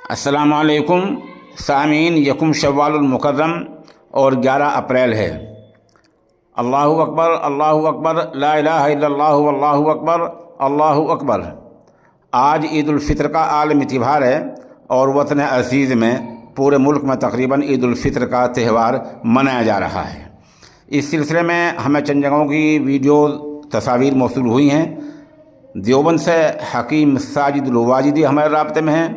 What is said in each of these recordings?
السلام علیکم سامعین، یکم شوال المکرم اور 11 اپریل ہے۔ اللہ اکبر اللہ اکبر، لا الہ الا اللہ واللہ اکبر اللہ اکبر۔ آج عید الفطر کا عالمی تہوار ہے اور وطن عزیز میں پورے ملک میں تقریباً عید الفطر کا تہوار منایا جا رہا ہے۔ اس سلسلے میں ہمیں چند جگہوں کی ویڈیوز تصاویر موصول ہوئی ہیں۔ دیوبند سے حکیم ساجد الواجدی ہمارے رابطے میں ہیں،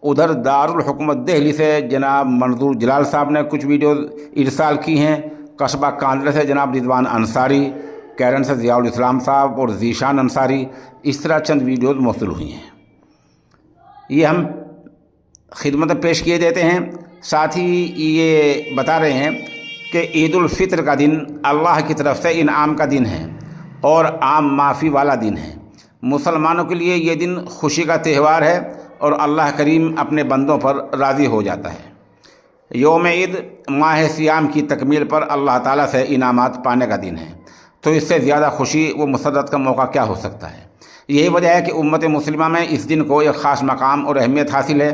ادھر دارالحکومت دہلی سے جناب منظور جلال صاحب نے کچھ ویڈیوز ارسال کی ہیں، قصبہ کاندلے سے جناب رضوان انصاری، کیرن سے ضیاء الاسلام صاحب اور ذیشان انصاری، اس طرح چند ویڈیوز موصول ہوئی ہیں۔ یہ ہم خدمت پیش کیے دیتے ہیں، ساتھ ہی یہ بتا رہے ہیں کہ عید الفطر کا دن اللہ کی طرف سے انعام کا دن ہے اور عام معافی والا دن ہے۔ مسلمانوں کے لیے یہ دن خوشی کا تہوار ہے اور اللہ کریم اپنے بندوں پر راضی ہو جاتا ہے۔ یوم عید ماہ سیام کی تکمیل پر اللہ تعالیٰ سے انعامات پانے کا دن ہے، تو اس سے زیادہ خوشی و مسرت کا موقع کیا ہو سکتا ہے۔ یہی وجہ ہے کہ امت مسلمہ میں اس دن کو ایک خاص مقام اور اہمیت حاصل ہے۔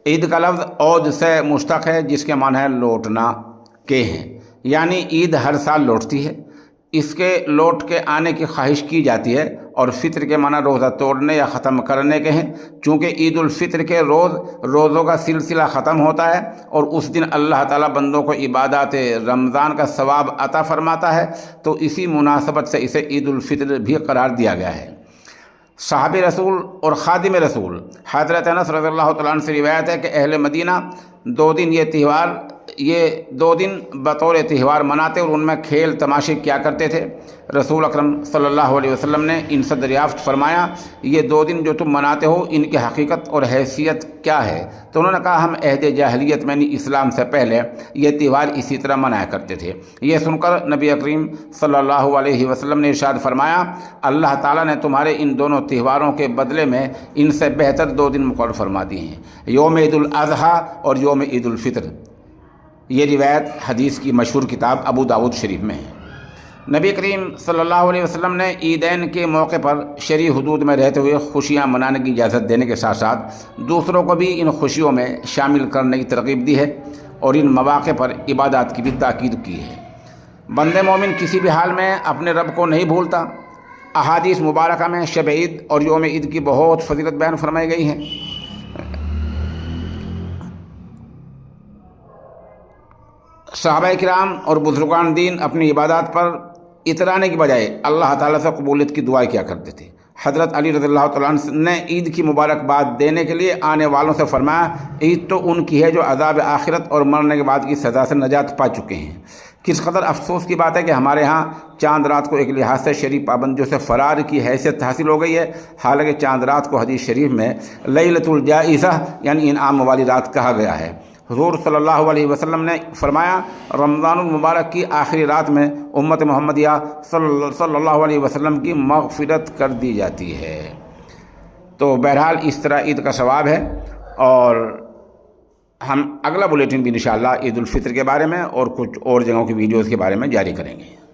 عید کا لفظ عود سے مشتق ہے، جس کے معنی ہے لوٹنا کے ہیں، یعنی عید ہر سال لوٹتی ہے، اس کے لوٹ کے آنے کی خواہش کی جاتی ہے، اور فطر کے معنی روزہ توڑنے یا ختم کرنے کے ہیں، چونکہ عید الفطر کے روزوں کا سلسلہ ختم ہوتا ہے اور اس دن اللہ تعالیٰ بندوں کو عبادات رمضان کا ثواب عطا فرماتا ہے، تو اسی مناسبت سے اسے عید الفطر بھی قرار دیا گیا ہے۔ صحابی رسول اور خادم رسول حضرت انس رضی اللہ تعالیٰ عنہ سے روایت ہے کہ اہل مدینہ یہ دو دن بطور تہوار مناتے اور ان میں کھیل تماشے کیا کرتے تھے۔ رسول اکرم صلی اللہ علیہ وسلم نے ان سے دریافت فرمایا، یہ 2 دن جو تم مناتے ہو ان کی حقیقت اور حیثیت کیا ہے؟ تو انہوں نے کہا، ہم عہد جاہلیت میں اسلام سے پہلے یہ تہوار اسی طرح منایا کرتے تھے۔ یہ سن کر نبی کریم صلی اللہ علیہ وسلم نے ارشاد فرمایا، اللہ تعالیٰ نے تمہارے ان دونوں تہواروں کے بدلے میں ان سے بہتر 2 دن مقرر فرما دیے ہیں، یوم عید الاضحیٰ اور یوم عید الفطر۔ یہ روایت حدیث کی مشہور کتاب ابو داؤد شریف میں ہے۔ نبی کریم صلی اللہ علیہ وسلم نے عیدین کے موقع پر شرعی حدود میں رہتے ہوئے خوشیاں منانے کی اجازت دینے کے ساتھ ساتھ دوسروں کو بھی ان خوشیوں میں شامل کرنے کی ترغیب دی ہے اور ان مواقع پر عبادات کی بھی تاکید کی ہے۔ بندے مومن کسی بھی حال میں اپنے رب کو نہیں بھولتا۔ احادیث مبارکہ میں شب عید اور یوم عید کی بہت فضیلت بیان فرمائی گئی ہے۔ صحابہ کرام اور بزرگان دین اپنی عبادات پر اترانے کی بجائے اللہ تعالیٰ سے قبولیت کی دعائیں کیا کرتے تھے۔ حضرت علی رضی اللہ تعالیٰ عنہ نے عید کی مبارکباد دینے کے لیے آنے والوں سے فرمایا، عید تو ان کی ہے جو عذاب آخرت اور مرنے کے بعد کی سزا سے نجات پا چکے ہیں۔ کس قدر افسوس کی بات ہے کہ ہمارے ہاں چاند رات کو ایک لحاظ سے شرعی پابندیوں سے فرار کی حیثیت حاصل ہو گئی ہے، حالانکہ چاند رات کو حدیث شریف میں لیلۃ الجائزہ یعنی انعام والی رات کہا گیا ہے۔ حضور صلی اللہ علیہ وسلم نے فرمایا، رمضان المبارک کی آخری رات میں امت محمدیہ صلی اللہ علیہ وسلم کی مغفرت کر دی جاتی ہے۔ تو بہرحال اس طرح عید کا ثواب ہے، اور ہم اگلا بلیٹن بھی انشاءاللہ عید الفطر کے بارے میں اور کچھ اور جگہوں کی ویڈیوز کے بارے میں جاری کریں گے۔